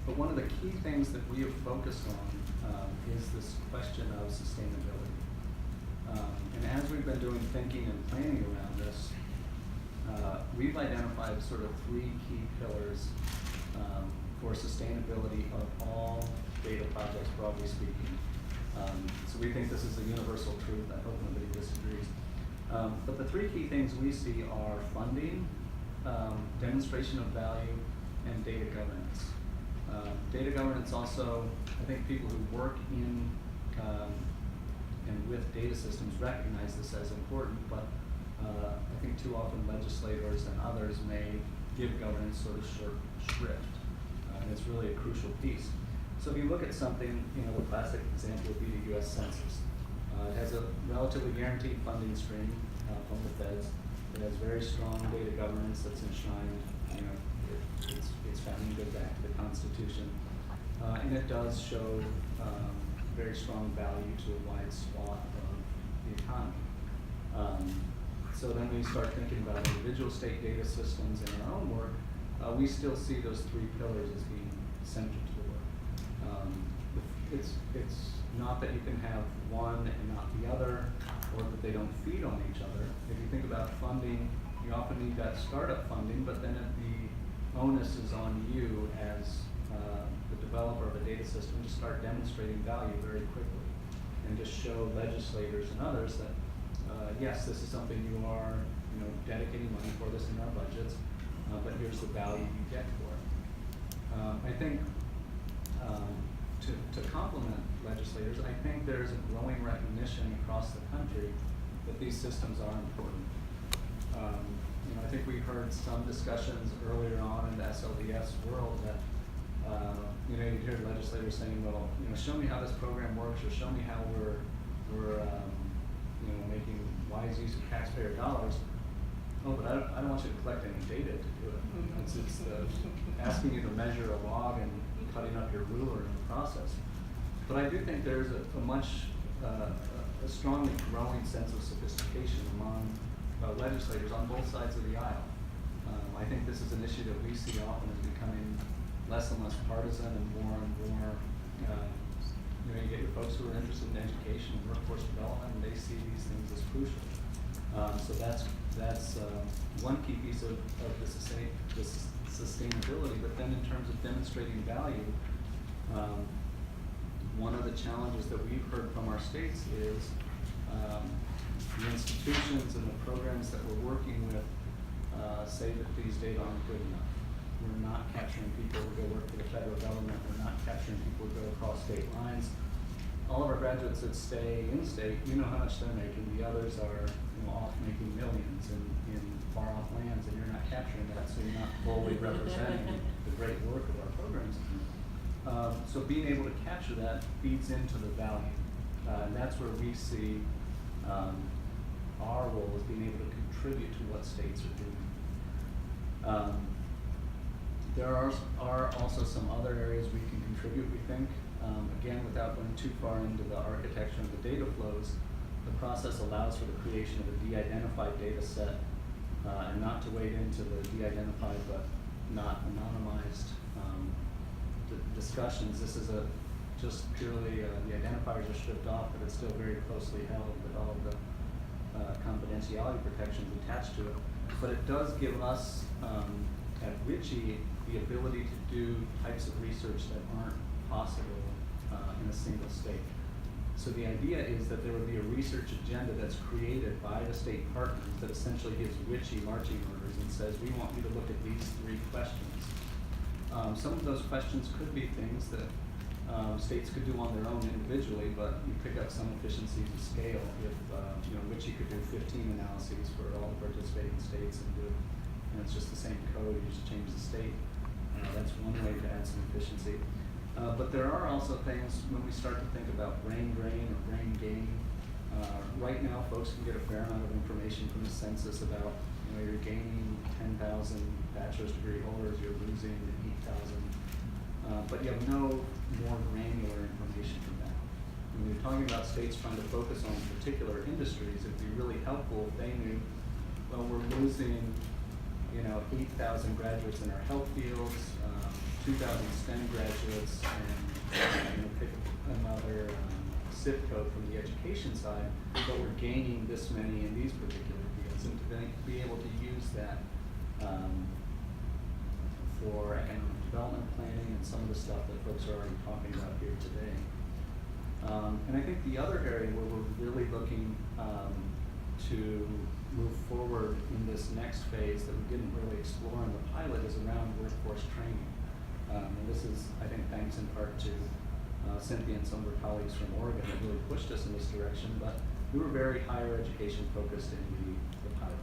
But one of the key things that we have focused on is this question of sustainability. And as we've been doing thinking and planning around this, we've identified sort of three key pillars for sustainability of all data projects, broadly speaking. So we think this is a universal truth. I hope nobody disagrees. But the three key things we see are funding, demonstration of value, and data governance. Data governance also, I think people who work in and with data systems recognize this as important, but I think too often legislators and others may give governance sort of short shrift. And it's really a crucial piece. So if you look at something, the classic example would be the US Census. It has a relatively guaranteed funding stream from the feds. It has very strong data governance that's enshrined. It's founded back to the Constitution. And it does show very strong value to a wide swath of the economy. So then we start thinking about individual state data systems in our own work. We still see those three pillars as being central to the work. It's not that you can have one and not the other, or that they don't feed on each other. If you think about funding, you often need that startup funding, but then the onus is on you as the developer of a data system to start demonstrating value very quickly, and just show legislators and others that yes, this is something you are dedicating money for this in our budgets, but here's the value you get for it. I think to complement legislators, I think there's a growing recognition across the country that these systems are important. I think we heard some discussions earlier on in the SLDS world that you'd hear legislators saying, well, show me how this program works, or show me how we're making wise use of taxpayer dollars. Oh, but I don't want you to collect any data to do it. It's asking you to measure a log and cutting up your ruler in the process. But I do think there's a strongly growing sense of sophistication among legislators on both sides of the aisle. I think this is an issue that we see often as becoming less and less partisan and more, you get your folks who are interested in education and workforce development, and they see these things as crucial. So that's one key piece of the sustainability. But then in terms of demonstrating value, one of the challenges that we've heard from our states is the institutions and the programs that we're working with say that these data aren't good enough. We're not capturing people who go work for the federal government. We're not capturing people who go across state lines. All of our graduates that stay in state, you know how much they're making. The others are off making millions in far off lands, and you're not capturing that, so you're not fully representing the great work of our programs. So being able to capture that feeds into the value. And that's where we see our role as being able to contribute to what states are doing. There are also some other areas we can contribute, we think. Again, without going too far into the architecture of the data flows, the process allows for the creation of a de-identified data set, and not to wade into the de-identified but not anonymized discussions. This is just purely the identifiers are stripped off, but it's still very closely held with all of the confidentiality protections attached to it. But it does give us at Wdqi the ability to do types of research that aren't possible in a single state. So the idea is that there would be a research agenda that's created by the state partners that essentially gives Wdqi marching orders and says, we want you to look at these three questions. Some of those questions could be things that states could do on their own individually, but you pick up some efficiencies of scale if Wdqi could do 15 analyses for all the participating states and do, it's just the same code, you just change the state. That's one way to add some efficiency. But there are also things when we start to think about brain drain or brain gain. Right now, folks can get a fair amount of information from the census about, you're gaining 10,000 bachelor's degree holders, you're losing 8,000. But you have no more granular information from that. When you're talking about states trying to focus on particular industries, it'd be really helpful if they knew, well, we're losing 8,000 graduates in our health fields, 2,000 STEM graduates and pick another zip code from the education side, but we're gaining this many in these particular fields, and to be able to use that for economic development planning and some of the stuff that folks are already talking about here today. And I think the other area where we're really looking to move forward in this next phase that we didn't really explore in the pilot is around workforce training. And this is, I think, thanks in part to Cynthia and some of her colleagues from Oregon that really pushed us in this direction, but we were very higher education focused in the pilot.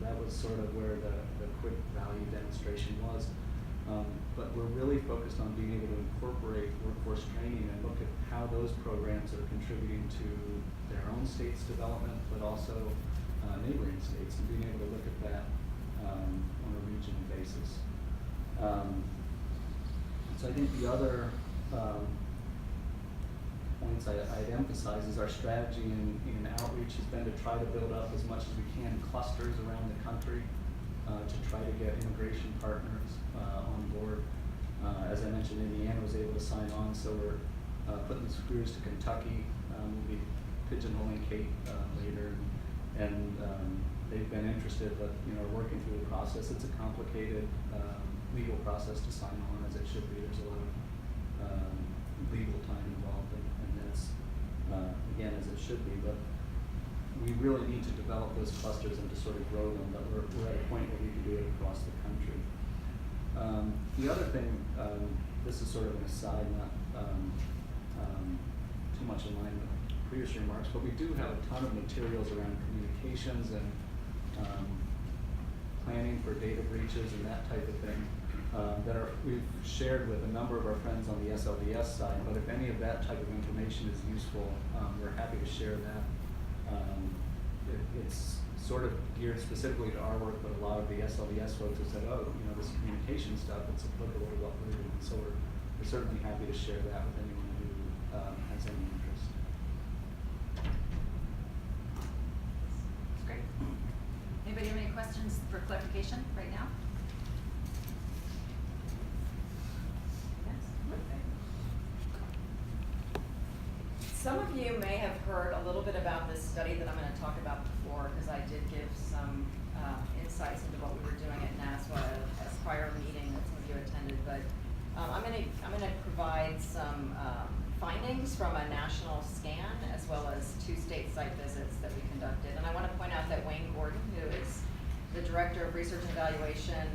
That was sort of where the quick value demonstration was. But we're really focused on being able to incorporate workforce training and look at how those programs are contributing to their own state's development, but also neighboring states, and being able to look at that on a regional basis. So I think the other points I'd emphasize is our strategy in outreach has been to try to build up as much as we can clusters around the country to try to get immigration partners on board. As I mentioned, Indiana was able to sign on, so we're putting the screws to Kentucky. We'll be pigeonholing Kate later, and they've been interested, but working through the process. It's a complicated legal process to sign on, as it should be. There's a lot of legal time involved, and that's again, as it should be. But we really need to develop those clusters and to sort of grow them, but we're at a point where we can do it across the country. The other thing, this is sort of an aside, not too much in line with previous remarks, but we do have a ton of materials around communications and planning for data breaches and that type of thing that we've shared with a number of our friends on the SLDS side. But if any of that type of information is useful, we're happy to share that. It's sort of geared specifically to our work, but a lot of the SLDS folks have said, oh, this communication stuff, it's applicable to what we're doing. So we're certainly happy to share that with anyone who has any interest. That's great. Anybody have any questions for clarification right now? Yes. Some of you may have heard a little bit about this study that I'm going to talk about before, because I did give some insights into what we were doing at NASWA at a prior meeting that some of you attended. But I'm going to provide some findings from a national scan as well as 2 state site visits that we conducted. And I want to point out that Wayne Gordon, who is the Director of Research and Evaluation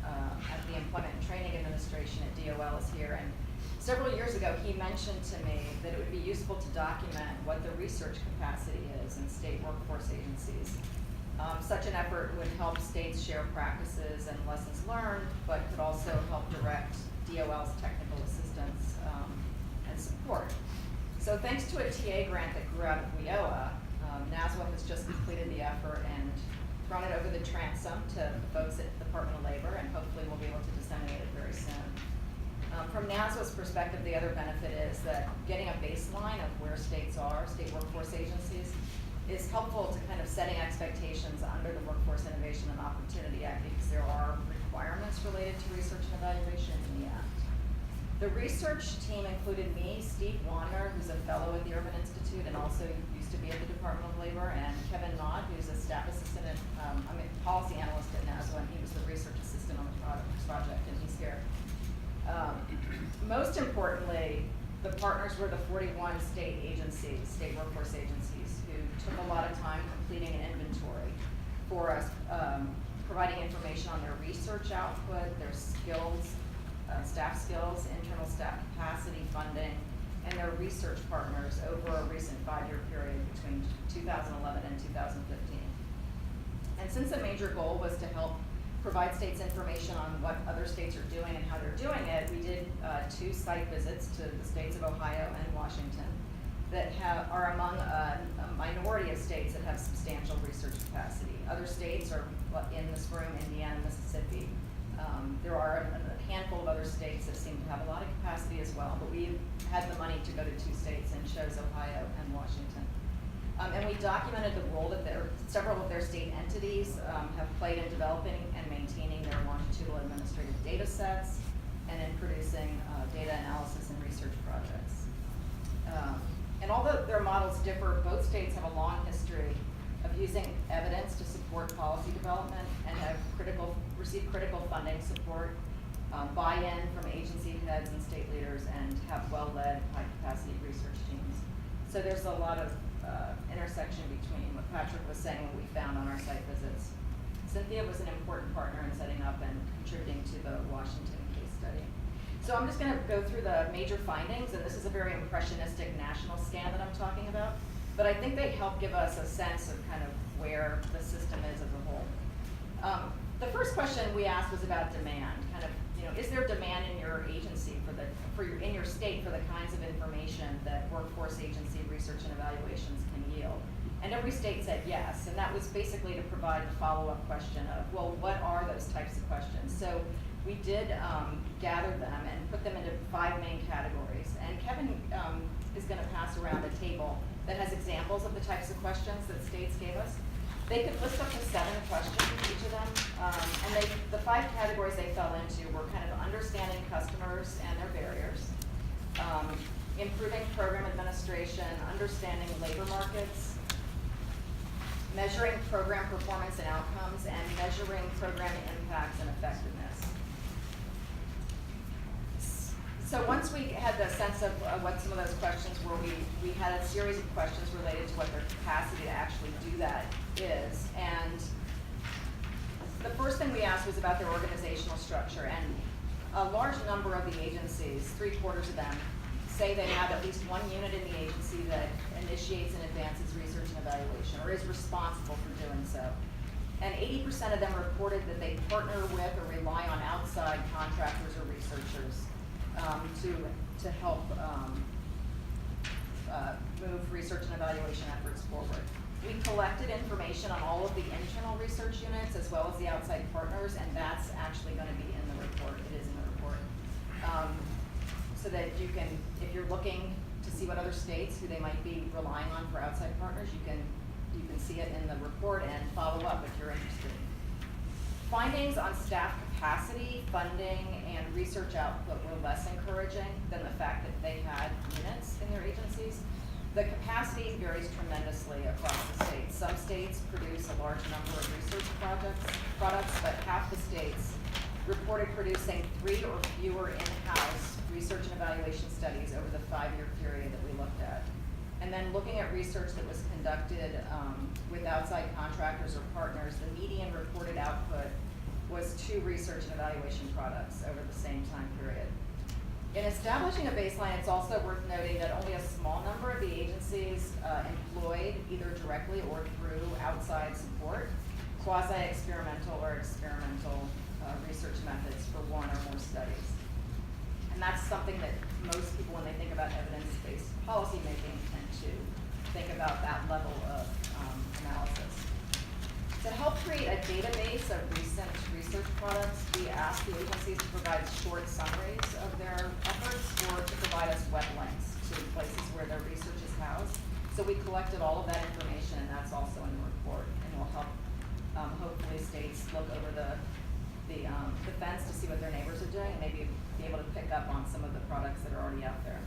at the Employment and Training Administration at DOL, is here. And several years ago, he mentioned to me that it would be useful to document what the research capacity is in state workforce agencies. Such an effort would help states share practices and lessons learned, but could also help direct DOL's technical assistance and support. So thanks to a TA grant that grew out of WIOA, NASWA has just completed the effort and thrown it over the transom to folks at the Department of Labor, and hopefully we'll be able to disseminate it very soon. From NASWA's perspective, the other benefit is that getting a baseline of where states are, state workforce agencies, is helpful to kind of setting expectations under the Workforce Innovation and Opportunity Act, because there are requirements related to research and evaluation in the Act. The research team included me, Steve Wanner, who's a fellow at the Urban Institute and also used to be at the Department of Labor, and Kevin Nod, who's a staff assistant at, policy analyst at NASWA, and he was the research assistant on the project, and he's here. Most importantly, the partners were the 41 state agencies, state workforce agencies, who took a lot of time completing an inventory for us, providing information on their research output, their skills, staff skills, internal staff capacity, funding, and their research partners over a recent 5-year period between 2011 and 2015. And since a major goal was to help provide states information on what other states are doing and how they're doing it, we did 2 site visits to the states of Ohio and Washington that are among a minority of states that have substantial research capacity. Other states are in this room, Indiana, Mississippi. There are a handful of other states that seem to have a lot of capacity as well, but we had the money to go to 2 states and chose Ohio and Washington. And we documented the role that several of their state entities have played in developing and maintaining their longitudinal administrative data sets, and in producing data analysis and research projects. And although their models differ, both states have a long history of using evidence to support policy development and have received critical funding support, buy-in from agency heads and state leaders, and have well-led high-capacity research teams. So there's a lot of intersection between what Patrick was saying and what we found on our site visits. Cynthia was an important partner in setting up and contributing to the Washington case study. So I'm just going to go through the major findings, and this is a very impressionistic national scan that I'm talking about, but I think they help give us a sense of kind of where the system is as a whole. The first question we asked was about demand, kind of, is there demand in your agency in your state for the kinds of information that workforce agency research and evaluations can yield? And every state said yes, and that was basically to provide the follow-up question of, well, what are those types of questions? So we did gather them and put them into 5 main categories. And Kevin is going to pass around a table that has examples of the types of questions that states gave us. They could list up to 7 questions, each of them. And the 5 categories they fell into were kind of understanding customers and their barriers, improving program administration, understanding labor markets, measuring program performance and outcomes, and measuring program impacts and effectiveness. So once we had the sense of what some of those questions were, we had a series of questions related to what their capacity to actually do that is. And the first thing we asked was about their organizational structure. And a large number of the agencies, 3/4 of them, say they have at least one unit in the agency that initiates and advances research and evaluation, or is responsible for doing so. And 80% of them reported that they partner with or rely on outside contractors or researchers to help move research and evaluation efforts forward. We collected information on all of the internal research units as well as the outside partners, and that's actually going to be in the report. It is in the report. So that you can, if you're looking to see what other states, who they might be relying on for outside partners, you can see it in the report and follow up if you're interested. Findings on staff capacity, funding, and research output were less encouraging than the fact that they had units in their agencies. The capacity varies tremendously across the states. Some states produce a large number of research products, but half the states reported producing 3 or fewer in-house research and evaluation studies over the 5-year period that we looked at. And then looking at research that was conducted with outside contractors or partners, the median reported output was 2 research and evaluation products over the same time period. In establishing a baseline, it's also worth noting that only a small number of the agencies employed, either directly or through outside support, quasi-experimental or experimental research methods for 1 or more studies. And that's something that most people, when they think about evidence-based policymaking, tend to think about that level of analysis. To help create a database of recent research products, we asked the agencies to provide short summaries of their efforts or to provide us web links to places where their research is housed. So we collected all of that information, and that's also in the report, and will help hopefully states look over the fence to see what their neighbors are doing and maybe be able to pick up on some of the products that are already out there.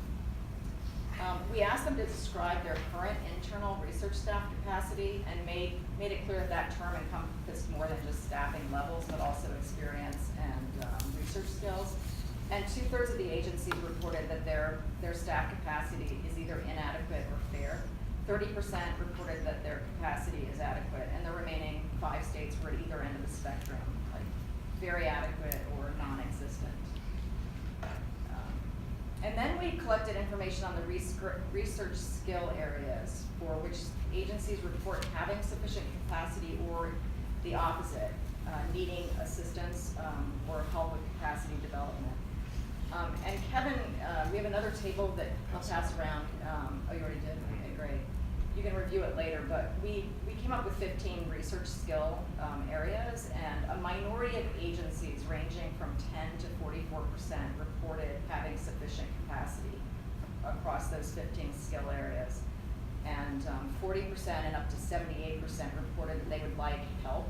We asked them to describe their current internal research staff capacity and made it clear that term encompassed more than just staffing levels, but also experience and research skills. And 2/3 of the agencies reported that their staff capacity is either inadequate or fair. 30% reported that their capacity is adequate, and the remaining 5 states were at either end of the spectrum, like very adequate or non-existent. And then we collected information on the research skill areas for which agencies report having sufficient capacity or the opposite, needing assistance or help with capacity development. And Kevin, we have another table that I'll pass around. Oh, you already did? Okay, great. You can review it later, but we came up with 15 research skill areas, and a minority of agencies ranging from 10 to 44% reported having sufficient capacity across those 15 skill areas. And 40% and up to 78% reported that they would like help,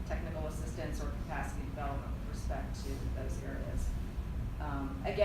technical assistance, or capacity development with respect to those areas. Again,